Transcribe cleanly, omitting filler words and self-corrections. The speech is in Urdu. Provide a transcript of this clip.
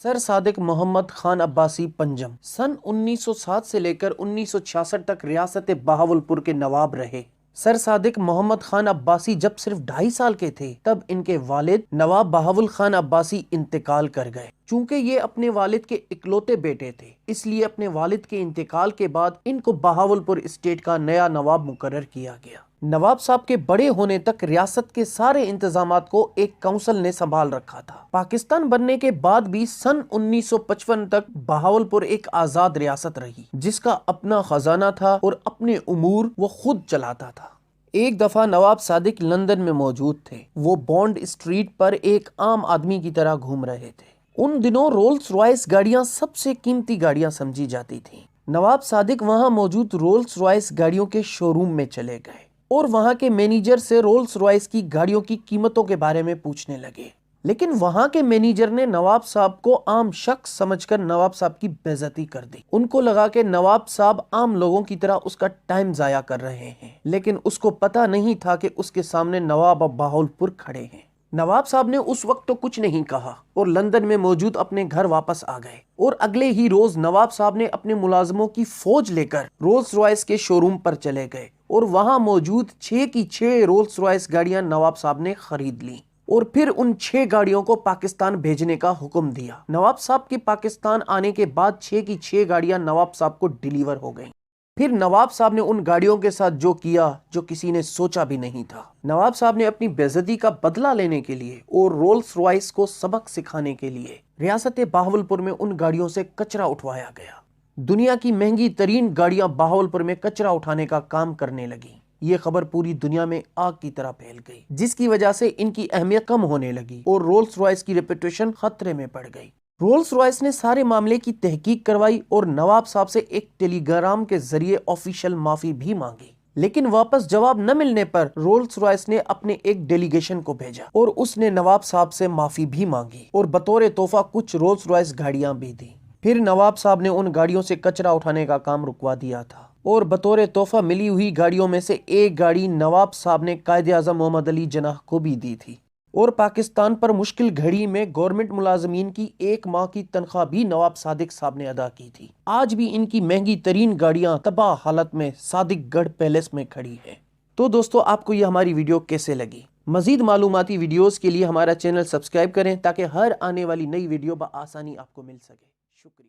سر صادق محمد خان عباسی پنجم سن 1907 سے لے کر 1966 تک ریاست بہاولپور کے نواب رہے۔ سر صادق محمد خان عباسی جب صرف 2.5 سال کے تھے تب ان کے والد نواب بہاول خان عباسی انتقال کر گئے۔ چونکہ یہ اپنے والد کے اکلوتے بیٹے تھے، اس لیے اپنے والد کے انتقال کے بعد ان کو بہاولپور اسٹیٹ کا نیا نواب مقرر کیا گیا۔ نواب صاحب کے بڑے ہونے تک ریاست کے سارے انتظامات کو ایک کونسل نے سنبھال رکھا تھا۔ پاکستان بننے کے بعد بھی سن 1955 تک بہاولپور ایک آزاد ریاست رہی، جس کا اپنا خزانہ تھا اور اپنے امور وہ خود چلاتا تھا۔ ایک دفعہ نواب صادق لندن میں موجود تھے۔ وہ بونڈ اسٹریٹ پر ایک عام آدمی کی طرح گھوم رہے تھے۔ ان دنوں رولز رائس گاڑیاں سب سے قیمتی گاڑیاں سمجھی جاتی تھیں۔ نواب صادق وہاں موجود رولز رائس گاڑیوں کے شو روم میں چلے گئے اور وہاں کے مینیجر سے رولز رائس کی گاڑیوں کی قیمتوں کے بارے میں پوچھنے لگے، لیکن وہاں کے مینیجر نے نواب صاحب کو عام شخص سمجھ کر نواب صاحب کی بے عزتی کر دی۔ ان کو لگا کہ نواب صاحب عام لوگوں کی طرح اس کا ٹائم ضائع کر رہے ہیں، لیکن اس کو پتا نہیں تھا کہ اس کے سامنے نواب بہاولپور کھڑے ہیں۔ نواب صاحب نے اس وقت تو کچھ نہیں کہا اور لندن میں موجود اپنے گھر واپس آ گئے، اور اگلے ہی روز نواب صاحب نے اپنے ملازموں کی فوج لے کر رولز رائس کے شو روم پر چلے گئے اور وہاں موجود 6 کی 6 رولز رائس گاڑیاں نواب صاحب نے خرید لیں اور پھر ان 6 گاڑیوں کو پاکستان بھیجنے کا حکم دیا۔ نواب صاحب کے پاکستان آنے کے بعد 6 کی 6 گاڑیاں نواب صاحب کو ڈیلیور ہو گئیں۔ پھر نواب صاحب نے ان گاڑیوں کے ساتھ جو کیا جو کسی نے سوچا بھی نہیں تھا۔ نواب صاحب نے اپنی بے عزتی کا بدلہ لینے کے لیے اور رولز رائس کو سبق سکھانے کے لیے ریاست بہاولپور میں ان گاڑیوں سے کچرا اٹھوایا گیا۔ دنیا کی مہنگی ترین گاڑیاں بہاولپور میں کچرا اٹھانے کا کام کرنے لگیں۔ یہ خبر پوری دنیا میں آگ کی طرح پھیل گئی، جس کی وجہ سے ان کی اہمیت کم ہونے لگی اور رولز رائس کی ریپوٹیشن خطرے میں پڑ گئی۔ رولز رائس نے سارے معاملے کی تحقیق کروائی اور نواب صاحب سے ایک ٹیلی گرام کے ذریعے آفیشیل معافی بھی مانگی، لیکن واپس جواب نہ ملنے پر رولز رائس نے اپنے ایک ڈیلیگیشن کو بھیجا اور اس نے نواب صاحب سے معافی بھی مانگی اور بطور تحفہ کچھ رولز رائس گاڑیاں بھی دی۔ پھر نواب صاحب نے ان گاڑیوں سے کچرا اٹھانے کا کام رکوا دیا تھا اور بطور تحفہ ملی ہوئی گاڑیوں میں سے ایک گاڑی نواب صاحب نے قائد اعظم محمد علی جناح کو بھی دی تھی، اور پاکستان پر مشکل گھڑی میں گورنمنٹ ملازمین کی 1 ماہ کی تنخواہ بھی نواب صادق صاحب نے ادا کی تھی۔ آج بھی ان کی مہنگی ترین گاڑیاں تباہ حالت میں صادق گڑھ پیلیس میں کھڑی ہیں۔ تو دوستو، آپ کو یہ ہماری ویڈیو کیسے لگی؟ مزید معلوماتی ویڈیوز کے لیے ہمارا چینل سبسکرائب کریں تاکہ ہر آنے والی نئی ویڈیو بآسانی آپ کو مل سکے۔ شکریہ۔